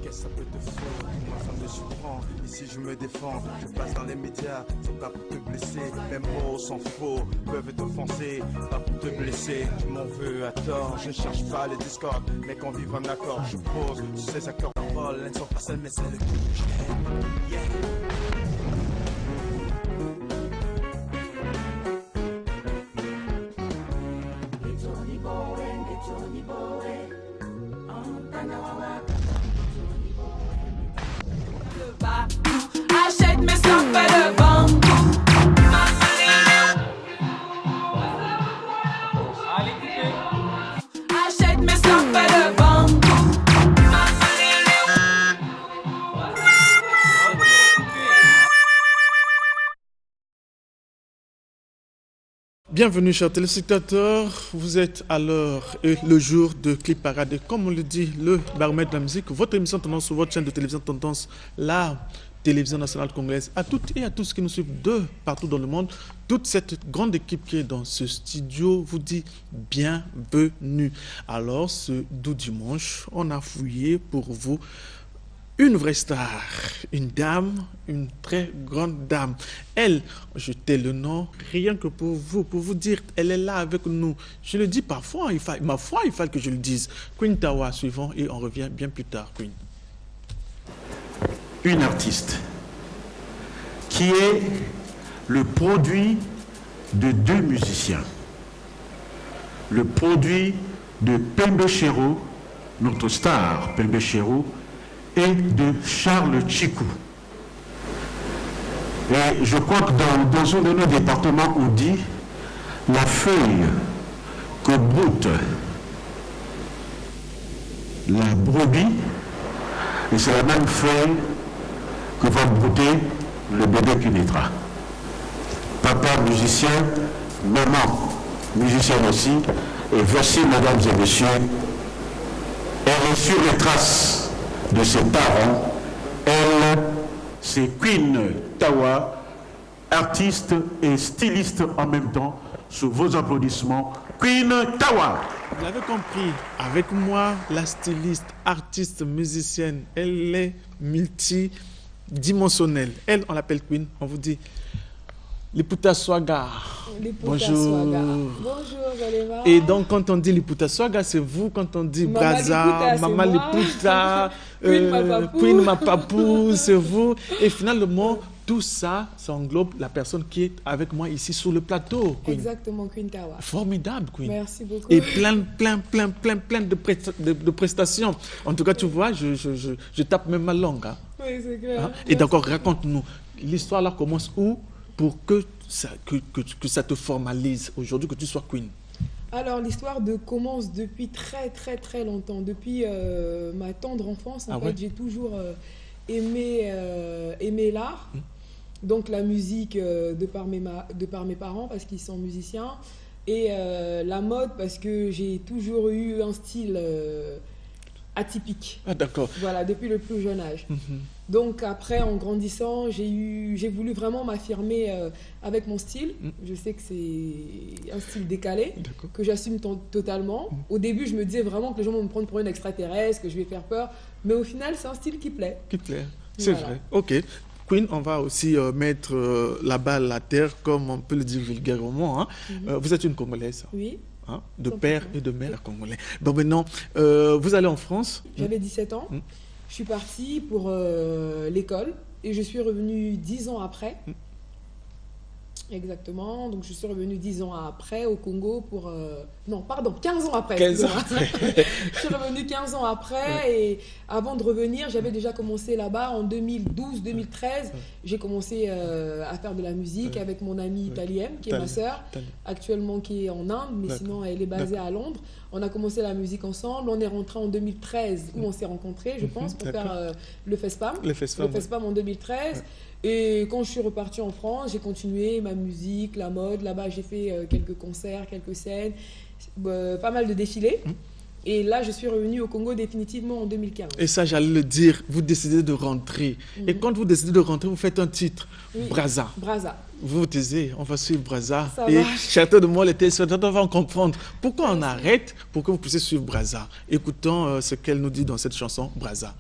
Qu'est-ce que ça peut te faire? Moi ça me surprend. Ici je me défends. Je passe dans les médias. C'est pas pour te blesser. Mes mots sont faux. Peuvent t'offenser. Pas pour te blesser. Tu m'en veux à tort. Je cherche pas les discords. Mais qu'on vive en accord. Je pose sur ces accords paroles. Elles ne sont pas seules mais c'est le que je t'aime. Yeah. Achète mes sacs, fais le bambou. Achète mes sacs, fais le bambou. Bienvenue chers téléspectateurs, vous êtes à l'heure et le jour de Clip Parade. Et comme on le dit, le baromètre de la musique, votre émission Tendance sur votre chaîne de télévision Tendance, la télévision nationale congolaise, à toutes et à tous qui nous suivent de partout dans le monde, toute cette grande équipe qui est dans ce studio vous dit bienvenue. Alors ce doux dimanche, on a fouillé pour vous une vraie star, une dame, une très grande dame. Elle, je tais le nom rien que pour vous dire, elle est là avec nous. Je le dis parfois, ma foi, il faut que je le dise. Queen Tawa, suivant, et on revient bien plus tard, Queen. Une artiste qui est le produit de deux musiciens. Le produit de Pembe Chero, notre star Pembe Chero, et de Charles Chikou. Et je crois que dans un de nos départements, on dit la feuille que broute la brebis, et c'est la même feuille que va brouter le bébé qui naîtra. Papa musicien, maman musicienne aussi, et voici, mesdames et messieurs, elle est sur les traces de ses parents. Elle, c'est Queen Tawa, artiste et styliste en même temps. Sous vos applaudissements, Queen Tawa. Vous l'avez compris, avec moi, la styliste, artiste, musicienne, elle est multidimensionnelle. Elle, on l'appelle Queen, on vous dit Liputa Swaga. Bonjour. Bonjour, Zalema. Et donc, quand on dit Liputa Swaga, c'est vous. Quand on dit Braza, Maman Liputa, Queen Mapapou, c'est vous. Et finalement, tout ça, ça englobe la personne qui est avec moi ici sur le plateau. Queen. Exactement, Queen Tawa. Formidable, Queen. Merci beaucoup. Et plein de prestations. En tout cas, tu vois, je tape même ma langue. Hein. Oui, c'est clair. Hein? Et d'accord, raconte-nous. L'histoire là commence où pour que ça te formalise aujourd'hui, que tu sois Queen? Alors, l'histoire commence depuis très longtemps. Depuis ma tendre enfance, en fait, j'ai toujours aimé l'art. Donc, la musique de par mes parents, parce qu'ils sont musiciens. Et la mode, parce que j'ai toujours eu un style atypique. Ah, d'accord. Voilà, depuis le plus jeune âge. Donc après, en grandissant, j'ai voulu vraiment m'affirmer avec mon style. Je sais que c'est un style décalé, que j'assume totalement. Au début, je me disais vraiment que les gens vont me prendre pour une extraterrestre, que je vais faire peur. Mais au final, c'est un style qui plaît. Qui plaît, c'est vrai. Ok. Queen, on va aussi mettre la balle à terre, comme on peut le dire vulgairement. Hein. Vous êtes une Congolaise. Oui. Hein, de père et de mère congolais. Bon, maintenant, vous allez en France. J'avais 17 ans. Je suis partie pour l'école et je suis revenue 10 ans après. Exactement. Donc, je suis revenue 10 ans après au Congo pour... Non, pardon, 15 ans après. 15 ans après. Je suis revenue 15 ans après et avant de revenir, j'avais déjà commencé là-bas en 2012-2013. J'ai commencé à faire de la musique avec mon amie Taliem, qui est ma sœur, actuellement qui est en Inde, mais sinon elle est basée à Londres. On a commencé la musique ensemble. On est rentré en 2013 où on s'est rencontrés, je pense, pour faire le FESPAM. Le FESPAM en 2013. Et quand je suis repartie en France, j'ai continué ma musique, la mode. Là-bas, j'ai fait quelques concerts, quelques scènes, pas mal de défilés. Et là, je suis revenue au Congo définitivement en 2015. Et ça, j'allais le dire, vous décidez de rentrer. Et quand vous décidez de rentrer, vous faites un titre, Braza. Braza. Vous vous taisez, on va suivre Braza. Ça et marche. chacun de moi, les téléspectateurs vont comprendre pourquoi on arrête, pour que vous puissiez suivre Braza. Écoutons ce qu'elle nous dit dans cette chanson, Braza.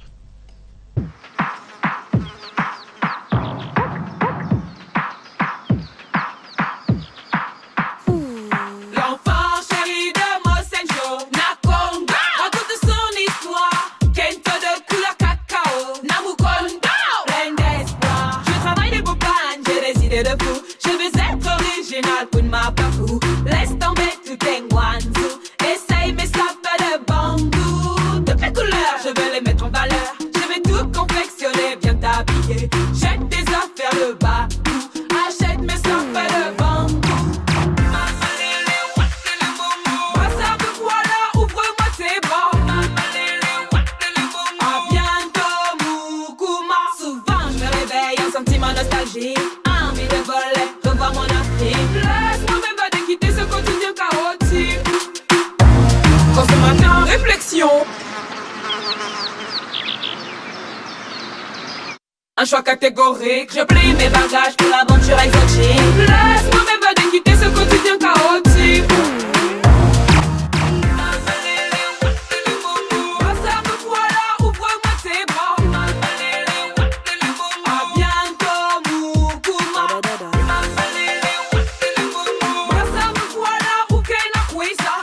L'enfant chéri de Mosenjo, Nakonga, raconte son histoire. Kento de couleur cacao, Namukonda, plein d'espoir. Je travaille des beaux plans, j'ai des idées de fou. Je veux être original pour ma papou. Laisse tomber tout tes guanzou. Essaye mais ça fait de bon goût. Toutes les couleurs, je veux les mettre en valeur. Je vais tout confectionner, bien t'habiller. Jette tes affaires le bas. Achète mais ça fait de bon goût. Brassard de voilà, ouvre-moi tes bras. À bientôt Moukouma. Souvent je me réveille en sentiment nostalgique. Envie de voler, revoir mon Afrique. Laisse-moi m'évader, quitter ce quotidien chaotique. Consommateur, réflexion. Un choix catégorique, je plie mes bagages pour l'aventure exotique. Laisse-moi m'évader, quitter ce quotidien chaotique. Brassard de voilà, ouvre-moi tes bras. À bientôt Moukouma. Brassard de voilà, Oukena Kwisa.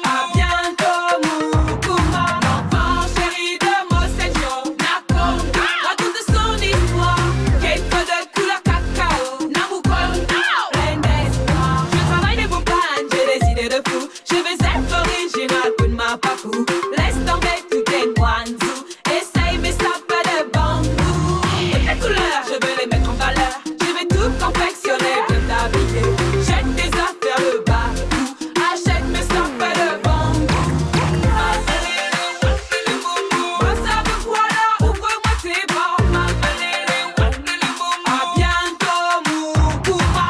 À bientôt Moukouma. L'enfant chéri de Mosenjo, Nakonga, raconte son histoire. Kento de couleur cacao, Namukonda, plein d'espoir. Je travaille des beaux plans, j'ai des idées de fou. Je veux être original pour ma papou. Laisse tomber tout tes guanzou. Essaye mais ça fait de bon goût. Toutes les couleurs, je veux les mettre en valeur. Je vais tout confectionner, bien t'habiller. Jette tes affaires le bas. Achète mais ça fait de bon goût. Brassard de voilà, ouvre-moi tes bras. À bientôt Moukouma.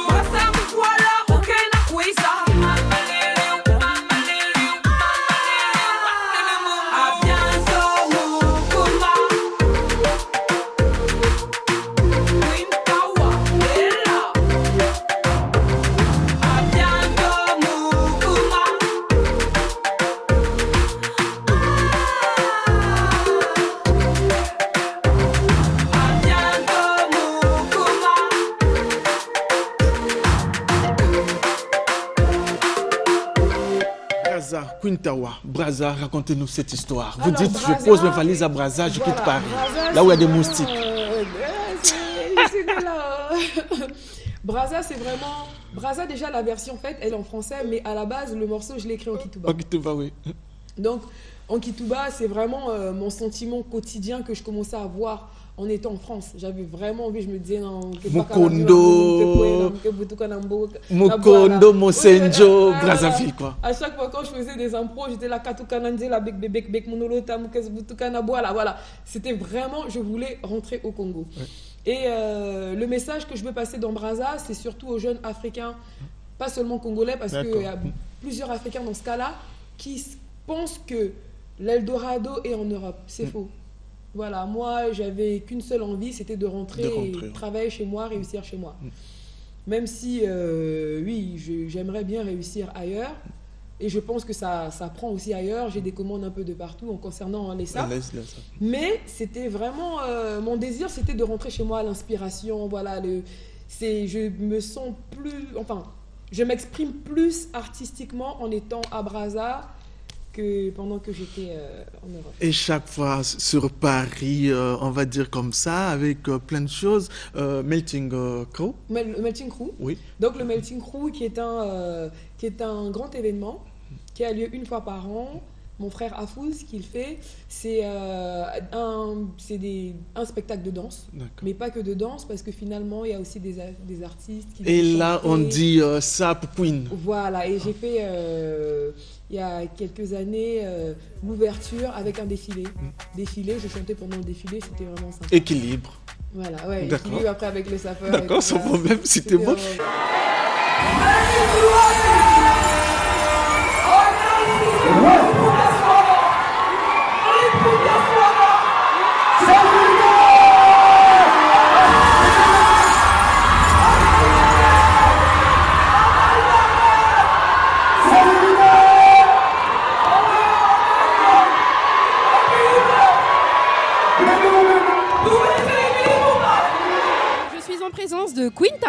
Brassard de voilà, Oukena Kwisa. À bientôt Moukouma. Wintawa, Bella. À bientôt Moukouma. À bientôt Moukouma. Braza, Quintawa, Braza, racontez-nous cette histoire. Vous Alors, dites, Braza, je pose mes valises à Braza, je quitte voilà, Paris. Braza, Là où il y a des c'est moustiques. c'est de là. Braza, c'est vraiment. Braza, déjà, la version faite, elle est en français, mais à la base, le morceau, je l'ai écrit en Kituba. Ok, tout va, oui. Donc, en Kituba, c'est vraiment mon sentiment quotidien que je commençais à voir en étant en France. J'avais vraiment envie, je me disais, non, Mukondo, Voilà. Mukondo, Mosenjo, Ouais, Brazzaville, quoi. À chaque fois quand je faisais des impros, j'étais là Katukananze, la bec bek bec monolota mukes butukana voilà. C'était vraiment, je voulais rentrer au Congo. Ouais. Et le message que je veux passer dans Braza, c'est surtout aux jeunes Africains, pas seulement congolais, parce qu'il y a plusieurs Africains dans ce cas-là qui pensent que l'Eldorado est en Europe. C'est faux. Voilà, moi, j'avais qu'une seule envie, c'était de rentrer et travailler chez moi, réussir chez moi. Même si, oui, j'aimerais bien réussir ailleurs. Et je pense que ça prend aussi ailleurs. J'ai des commandes un peu de partout en concernant les SAP. Mais c'était vraiment... mon désir, c'était de rentrer chez moi, l'inspiration. Voilà, je me sens plus... Enfin, je m'exprime plus artistiquement en étant à Braza que pendant que j'étais en Europe. Et chaque fois sur Paris, on va dire comme ça, avec plein de choses, Melting Crew. Melting Crew. Oui. Donc le Melting Crew qui est un grand événement qui a lieu une fois par an. Mon frère Afouz qui le fait, c'est un spectacle de danse, mais pas que de danse parce que finalement il y a aussi des artistes qui... Et là on dit Sap Queen. Voilà, et j'ai fait il y a quelques années l'ouverture avec un défilé. Défilé, je chantais pendant le défilé, c'était vraiment sympa. Équilibre. Voilà, ouais, d'accord. équilibre après avec les sapeurs. D'accord, sans problème, c'était bon.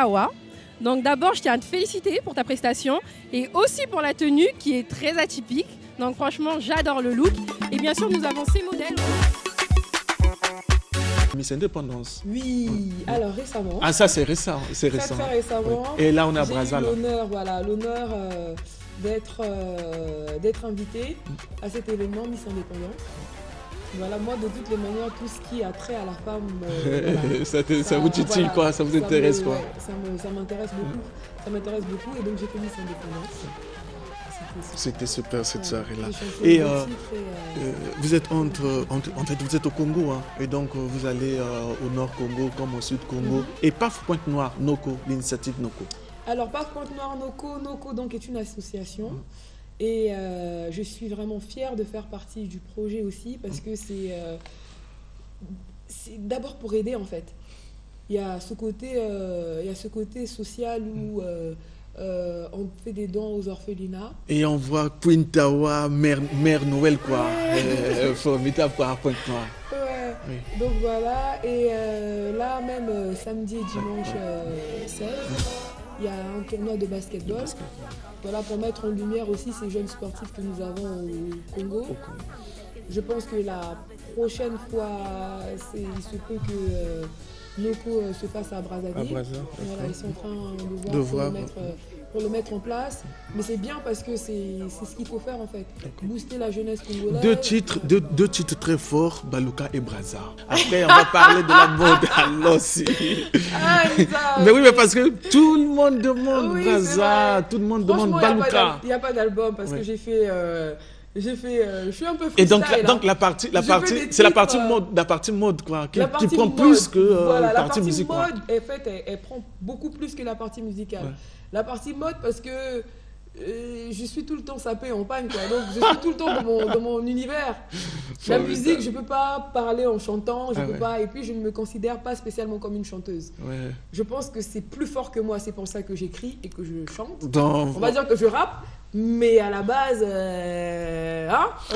Tawa. Donc d'abord, je tiens à te féliciter pour ta prestation et aussi pour la tenue qui est très atypique. Donc franchement, j'adore le look. Et bien sûr, nous avons ces modèles. Miss Indépendance. Oui, alors récemment. Ah, ça c'est récent. C'est récent. Très récemment. Oui. Et là, on est à j'ai Brazza. eu l'honneur d'être invitée à cet événement Miss Indépendance. Voilà, moi de toutes les manières, tout ce qui a trait à la femme, ça vous titille quoi, ça vous intéresse quoi. Ouais, ça m'intéresse beaucoup. Ça m'intéresse beaucoup et donc j'ai fait Miss Indépendance. C'était super cette soirée-là. Et vous êtes en fait vous êtes au Congo hein, et donc vous allez au Nord Congo comme au Sud Congo et PAF Pointe-Noire Noko, l'initiative Noko. Alors PAF Pointe-Noire Noko donc est une association et je suis vraiment fière de faire partie du projet aussi parce que c'est d'abord pour aider en fait. Il y a ce côté social où on fait des dons aux orphelinats. Et on voit Queen Tawa, Mère Noël, quoi. Formidable par Pointe-Noire. Ouais. Oui. Donc voilà, et là même samedi et dimanche 16, il y a un tournoi de basketball. Voilà, pour mettre en lumière aussi ces jeunes sportifs que nous avons au Congo. Je pense que la prochaine fois, il se peut que Noko se fasse à Brazzaville. Voilà, ils sont en train de voir pour le mettre en place. Mais c'est bien parce que c'est ce qu'il faut faire en fait. Booster la jeunesse congolaise. Deux titres très forts, Baluka et Brazza. Après, on va parler de la mode à l'ossi. Mais oui, mais parce que tout le monde demande Brazza, tout le monde demande Baluka. Il n'y a pas d'album parce que j'ai fait... je suis un peu freestyle. Et donc la partie, c'est la partie mode quoi, qui prend plus que la partie musique. La partie mode, en fait, elle prend beaucoup plus que la partie musicale. Ouais. La partie mode parce que je suis tout le temps sapée en panne quoi, donc je suis tout le temps dans mon univers. La musique, je peux pas parler en chantant, je peux pas, et puis je ne me considère pas spécialement comme une chanteuse. Ouais. Je pense que c'est plus fort que moi, c'est pour ça que j'écris et que je chante. On va dire que je rappe. Mais à la base,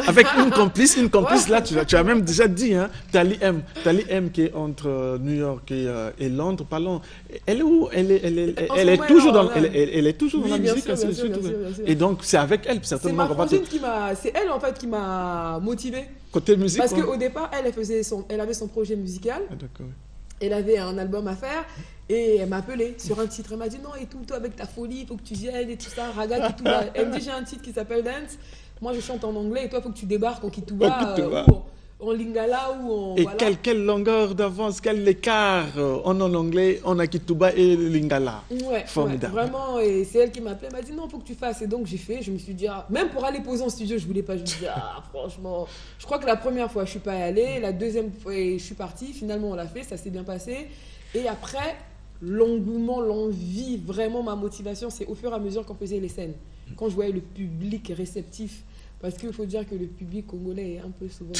avec une complice ouais. Là, tu as même déjà dit, hein, Tali M qui est entre New York et Londres, parlons. Elle est où? Elle est toujours dans la musique. Bien sûr. Et donc, c'est avec elle, certainement. C'est elle, en fait, qui m'a motivée. Côté musique. Parce qu'au départ, elle avait son projet musical. Ah, d'accord. Elle avait un album à faire et elle m'a appelé sur un titre. Elle m'a dit non, et tout, toi avec ta folie, il faut que tu viennes et tout ça, raga, Kituba. Elle me dit j'ai un titre qui s'appelle Dance. Moi je chante en anglais et toi il faut que tu débarques en Kituba, ou en Lingala ou en. Et voilà. Quelle longueur d'avance, quel écart en anglais, en Kituba et Lingala. Ouais, formidable. Ouais, vraiment, et c'est elle qui m'a appelé, elle m'a dit non, il faut que tu fasses. Et donc j'ai fait, je me suis dit, même pour aller poser en studio, je voulais pas. Je me suis dit, franchement, je crois que la première fois je suis pas allée, la deuxième fois je suis partie, finalement on l'a fait, ça s'est bien passé. Et après, l'engouement, l'envie, vraiment ma motivation, c'est au fur et à mesure qu'on faisait les scènes. Quand je voyais le public réceptif. Parce qu'il faut dire que le public congolais est un peu souvent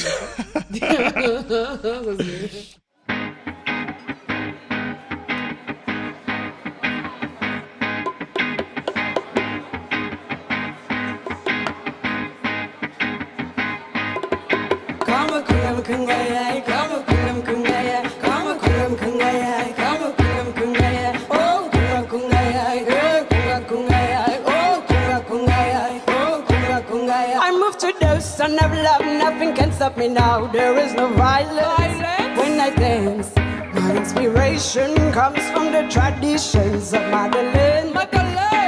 Son of love, nothing can stop me now. There is no violence when I dance. My inspiration comes from the traditions of Madeleine.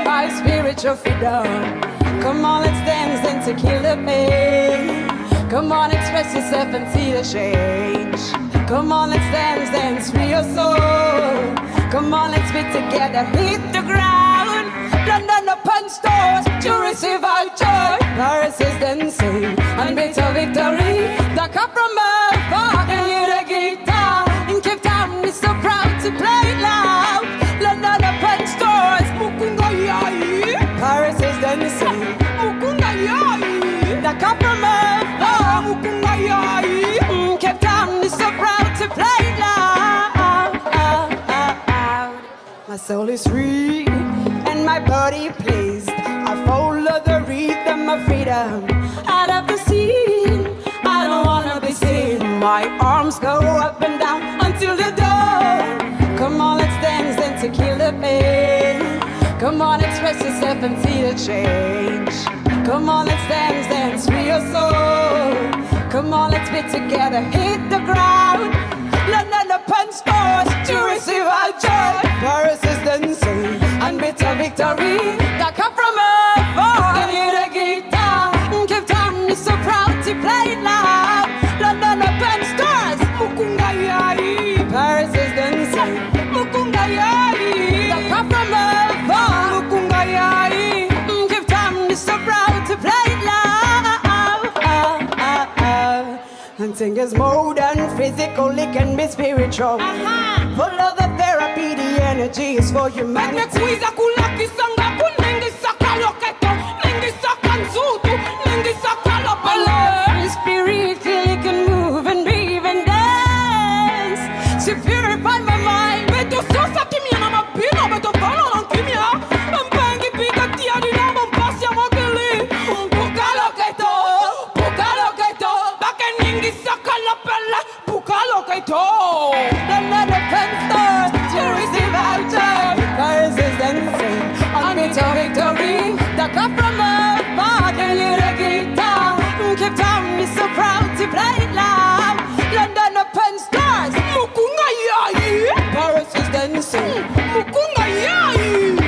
My spiritual freedom. Come on, let's dance and to kill the pain. Come on, express yourself and see the change. Come on, let's dance, free your soul. Come on, let's be together, hit the ground. London upon stores to receive our joy. Paris is dancing and beat of victory. The cup from above and you the guitar. In Cape Town is so proud to play loud. London upon stores, Mukunga yai. Paris is dancing, Mukunga yai. The cup from above, Mukunga yai. Cape Town is so proud to play loud. My soul is free and my body pleased. I follow the rhythm of freedom. Out of the scene, I don't wanna be seen. My arms go up and down until the dawn. Come on, let's dance and to kill the pain. up and see the change. Come on, let's dance, dance for your soul. Come on, let's be together, hit the ground. London upon stores to receive our joy. Paris is dancing and bitter victory that come from afar. Give you the guitar, give time, you're so proud to play it loud. London upon stores, Mukunga yai. Paris is dancing, Mukunga yai. That come from afar, Mukunga yai. Give time, you're so proud to play it loud. Hunting is more than physical, it can be spiritual. Full of the therapy, the energy is for humanity. Spirit, it can move and breathe and dance to purify my mind. Another fence to receive our joy. Paris is dancing on bitter victory that come from afar. Can you the guitar? Keep time, you're so proud to play it loud. London open stars, Mukunga yai. Paris is dancing, Mukunga yai.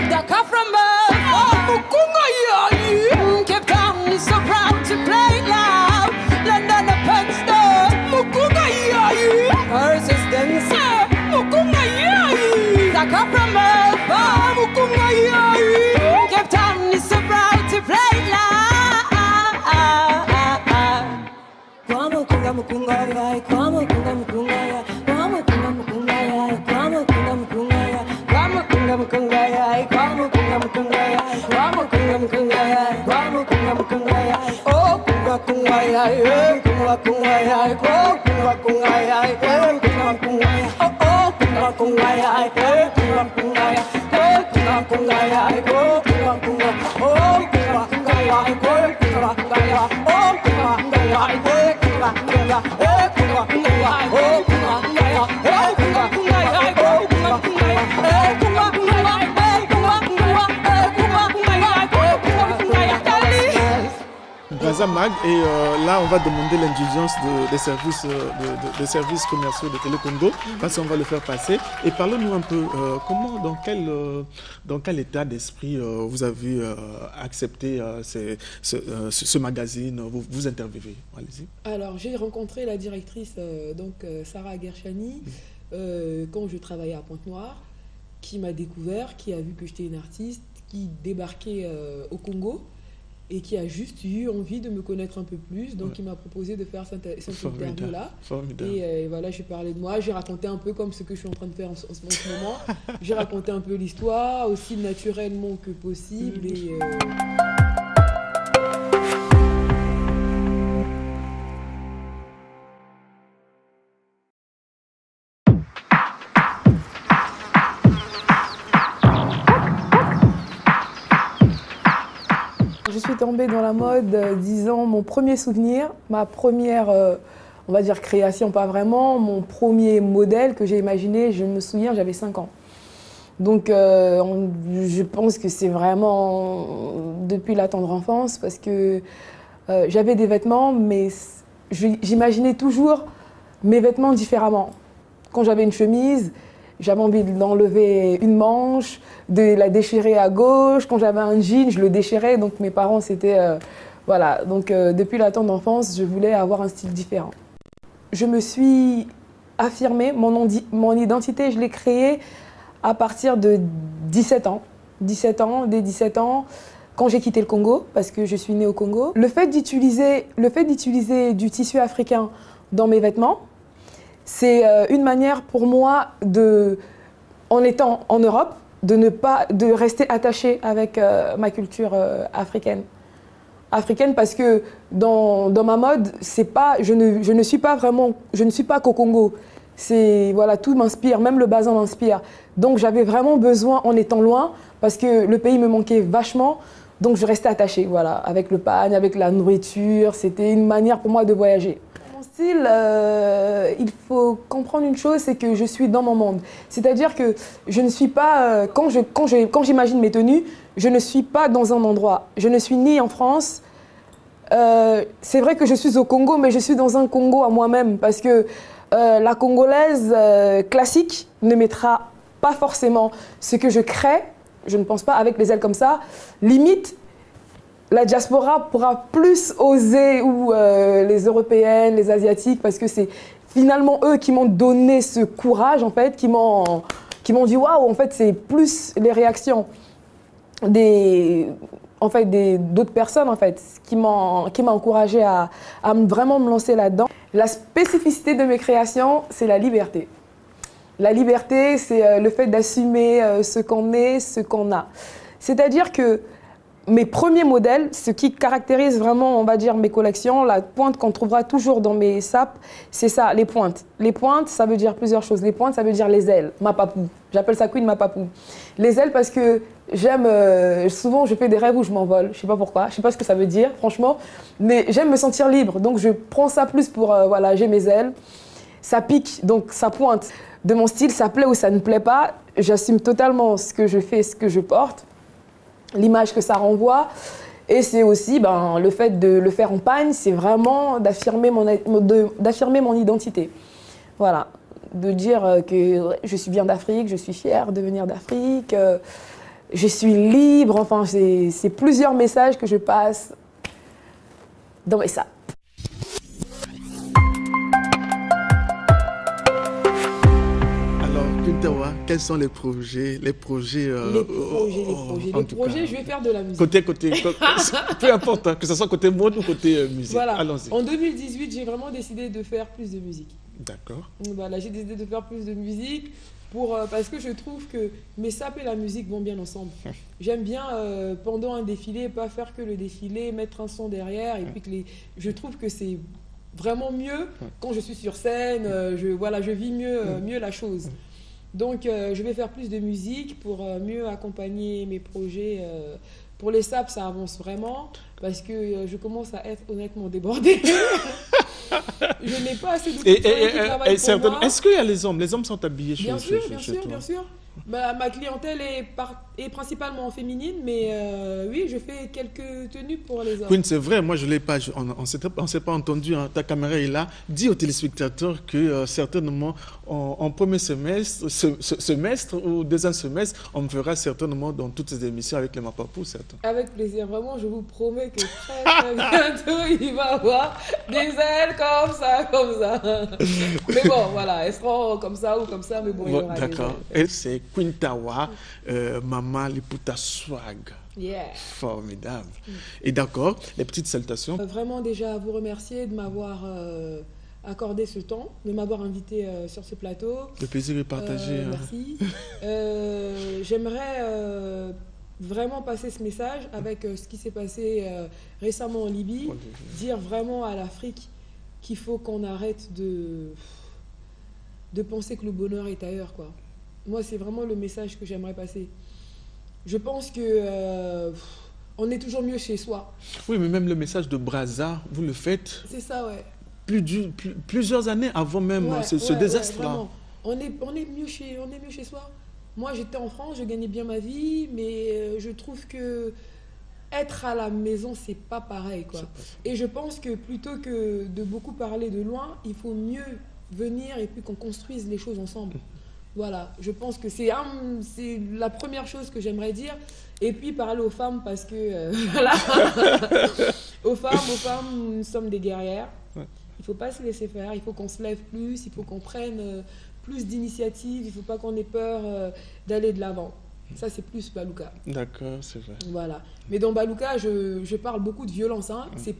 That come from afar, Mukunga yai. Keep time, you're so proud to play it loud. London open stars, Mukunga yai. Paris is dancing, Mukunga yai. That come from afar, Mukunga yai. Keep time, you're so proud to play it loud. Mukunga mukunga yai, mukunga mukunga yai, mukunga mukunga yai, mukunga mukunga yai, mukunga mukunga yai, mukunga mukunga yai, mukunga mukunga yai, mukunga mukunga yai, oh kunga kunga yai, kunga kunga yai, oh kunga kunga yai, kunga kunga yai, oh kunga kunga yai, kunga kunga yai, kunga kunga yai, kunga kunga, oh kunga kunga yai, kunga kunga yai, oh kunga kunga yai. Braza Mag, et là on va demander l'indulgence des services commerciaux de Télé Congo, parce qu'on va le faire passer. Et parlez-nous un peu, comment, dans quel état d'esprit vous avez accepté ce magazine, vous interviewez. Allez-y. Alors j'ai rencontré la directrice, Sarah Gershani, quand je travaillais à Pointe-Noire, qui m'a découvert, qui a vu que j'étais une artiste, qui débarquait au Congo, et qui a juste eu envie de me connaître un peu plus. Donc, il m'a proposé de faire cette interview-là. Et voilà, j'ai parlé de moi. J'ai raconté un peu comme ce que je suis en train de faire en ce moment. J'ai raconté un peu l'histoire, aussi naturellement que possible. Et, je suis tombée dans la mode, disons, mon premier souvenir, ma première, on va dire création, pas vraiment, mon premier modèle que j'ai imaginé, je me souviens, j'avais 5 ans. Donc je pense que c'est vraiment depuis la tendre enfance, parce que j'avais des vêtements, mais j'imaginais toujours mes vêtements différemment. Quand j'avais une chemise, j'avais envie d'enlever une manche, de la déchirer à gauche. Quand j'avais un jean, je le déchirais. Donc mes parents, c'était... voilà. Donc depuis la tendre enfance, je voulais avoir un style différent. Je me suis affirmée. Mon identité, je l'ai créée à partir de 17 ans. Dès 17 ans, quand j'ai quitté le Congo, parce que je suis née au Congo. Le fait d'utiliser du tissu africain dans mes vêtements, c'est une manière pour moi, en étant en Europe, de rester attachée avec ma culture africaine. Parce que dans ma mode, je ne suis pas qu'au Congo. Voilà, tout m'inspire, même le bazin m'inspire. Donc j'avais vraiment besoin, en étant loin, parce que le pays me manquait vachement, donc je restais attachée, voilà, avec le pagne, avec la nourriture. C'était une manière pour moi de voyager. Mon style, il faut comprendre une chose, c'est que je suis dans mon monde. C'est-à-dire que je ne suis pas, quand j'imagine mes tenues, je ne suis pas dans un endroit. Je ne suis ni en France. C'est vrai que je suis au Congo, mais je suis dans un Congo à moi-même parce que la Congolaise classique ne mettra pas forcément ce que je crée, je ne pense pas avec les ailes comme ça, limite. La diaspora pourra plus oser, ou les Européennes, les Asiatiques, parce que c'est finalement eux qui m'ont donné ce courage, en fait, qui m'ont dit waouh, en fait, c'est plus les réactions d'autres personnes, en fait, qui m'a encouragée à vraiment me lancer là-dedans. La spécificité de mes créations, c'est la liberté. La liberté, c'est le fait d'assumer ce qu'on est, ce qu'on a. C'est-à-dire que mes premiers modèles, ce qui caractérise vraiment, on va dire, mes collections, la pointe qu'on trouvera toujours dans mes sapes, c'est ça, les pointes. Les pointes, ça veut dire plusieurs choses. Les pointes, ça veut dire les ailes, ma papou. J'appelle ça Queen ma papou. Les ailes parce que j'aime, souvent je fais des rêves où je m'envole, je sais pas pourquoi, je sais pas ce que ça veut dire, franchement, mais j'aime me sentir libre, donc je prends ça plus pour, voilà, j'ai mes ailes. Ça pique, donc ça pointe. De mon style, ça plaît ou ça ne plaît pas, j'assume totalement ce que je fais, ce que je porte. L'image que ça renvoie, et c'est aussi le fait de le faire en pagne, c'est vraiment d'affirmer mon identité. Voilà, de dire que je suis bien d'Afrique, je suis fière de venir d'Afrique, je suis libre, enfin c'est plusieurs messages que je passe dans mes sapes. Quels sont les projets, Les projets, je vais faire de la musique. Côté, peu importe, hein, que ce soit côté mode ou côté musique. Voilà. Allons-y. En 2018, j'ai vraiment décidé de faire plus de musique. D'accord. Voilà, j'ai décidé de faire plus de musique parce que je trouve que mes sapes et la musique vont bien ensemble. J'aime bien, pendant un défilé, pas faire que le défilé, mettre un son derrière, et puis je trouve que c'est vraiment mieux quand je suis sur scène, je vis mieux la chose. Donc, je vais faire plus de musique pour mieux accompagner mes projets. Pour les sapes, ça avance vraiment parce que je commence à être honnêtement débordée. Je n'ai pas assez d'outils qui travaillent pour moi. Est-ce qu'il y a les hommes? Les hommes sont habillés chez toi? Bien sûr. Ma clientèle est principalement féminine, mais oui, je fais quelques tenues pour les hommes. Queen, c'est vrai, moi je ne l'ai pas, on ne s'est pas entendu, hein, ta caméra est là. Dis aux téléspectateurs que certainement en premier semestre ou deuxième semestre, on me verra certainement dans toutes ces émissions avec les Mapapou, certains. Avec plaisir, vraiment, je vous promets que très bientôt, il va y avoir des ailes comme ça. Mais bon, voilà, elles seront comme ça ou comme ça, mais bon, il y aura des ailes. D'accord, et c'est Queen Tawa, Maman Liputa Swag. Yeah. Formidable. Et d'accord, les petites salutations. Vraiment déjà vous remercier de m'avoir accordé ce temps, de m'avoir invité sur ce plateau. Le plaisir est partagé. Merci. J'aimerais vraiment passer ce message avec ce qui s'est passé récemment en Libye, dire vraiment à l'Afrique qu'il faut qu'on arrête de penser que le bonheur est ailleurs, quoi. Moi, c'est vraiment le message que j'aimerais passer. Je pense que on est toujours mieux chez soi. Oui, mais même le message de Brazza, vous le faites. C'est ça, ouais. Plusieurs années avant même ce désastre-là. On est mieux chez soi. Moi, j'étais en France, je gagnais bien ma vie, mais je trouve que être à la maison, c'est pas pareil, quoi. Et je pense que plutôt que de beaucoup parler de loin, il faut mieux venir et puis qu'on construise les choses ensemble. Voilà, je pense que c'est la première chose que j'aimerais dire. Et puis parler aux femmes parce que, voilà, aux femmes, nous sommes des guerrières. Ouais. Il ne faut pas se laisser faire, il faut qu'on se lève plus, il faut qu'on prenne plus d'initiatives, il ne faut pas qu'on ait peur d'aller de l'avant. Ça, c'est plus Balouka. D'accord, c'est vrai. Voilà. Mais dans Balouka, je parle beaucoup de violence. Hein. C'est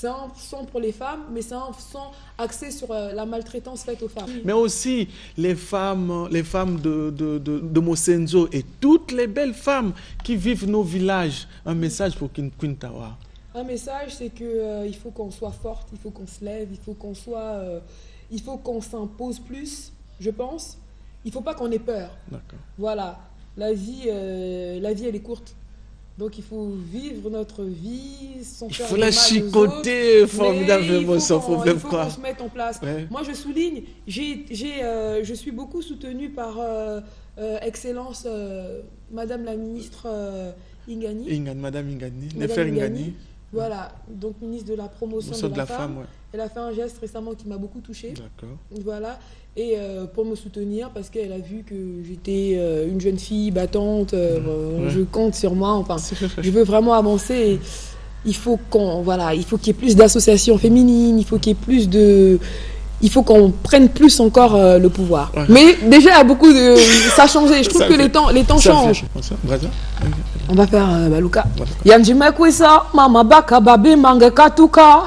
un son pour les femmes, mais c'est un son axé sur la maltraitance faite aux femmes. Mais aussi les femmes de Mosenzo et toutes les belles femmes qui vivent nos villages. Un message pour Queen Tawa. Un message, c'est qu'il faut qu'on soit forte, il faut qu'on se lève, il faut qu'on s'impose plus, je pense. Il ne faut pas qu'on ait peur. D'accord. Voilà. La vie, elle est courte. Donc il faut vivre notre vie sans faire faut de la mal aux chicoter autres, formidablement, mais sans problème, il faut quoi. qu'on se mette en place. Ouais. Moi je souligne, je suis beaucoup soutenue par Excellence Madame la ministre Ingani. Madame Ingani, Madame Nefer Ingani. Ingani. Voilà, donc ministre de la promotion de la femme. Ouais. Elle a fait un geste récemment qui m'a beaucoup touchée. D'accord. Voilà, et pour me soutenir parce qu'elle a vu que j'étais une jeune fille battante, je compte sur moi, enfin, je veux vraiment avancer. Et il faut qu'il y ait plus d'associations féminines, il faut qu'il y ait plus de... Il faut qu'on prenne plus encore le pouvoir. Ouais. Mais déjà, il y a beaucoup de... Ça a changé, je trouve que les temps changent. On va faire Baluka. Yanjime Kwisa, Mama Baka Babi Mange Katuka.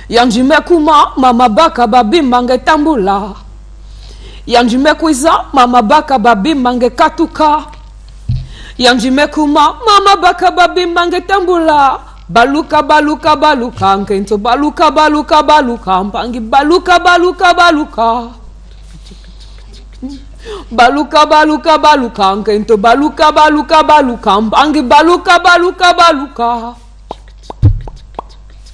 Yanjime Kuma, Mama Baka Babi Mange Tambula. Yanjime Kwisa, Mama Baka Babi Mange Katuka. Yanjime Kuma, Mama Baka Babi Mange Tambula. Baluka baluka baluka nkento baluka baluka baluka mpangi baluka baluka baluka baluka baluka baluka nkento baluka baluka baluka mpangi baluka baluka baluka.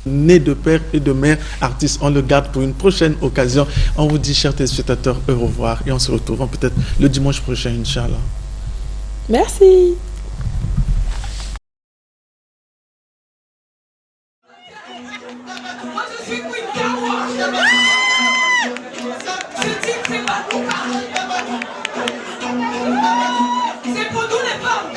Né de père et de mère, artiste, on le garde pour une prochaine occasion. On vous dit, chers téléspectateurs, au revoir et on se retrouve peut-être le dimanche prochain, Inch'Allah. Merci. C'est pour nous les femmes.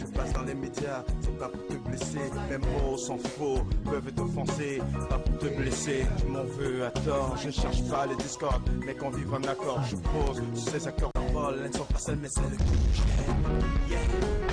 Je passe dans les médias, c'est pas pour te blesser. Mes mots sont faux, peuvent t'offenser, pas pour te blesser. Tu m'en veux à tort, je cherche pas les discords, mais qu'on vive en accord. Je pose tous ces accords paroles, elles ne sont pas seules, mais c'est le que je t'aime. Yeah.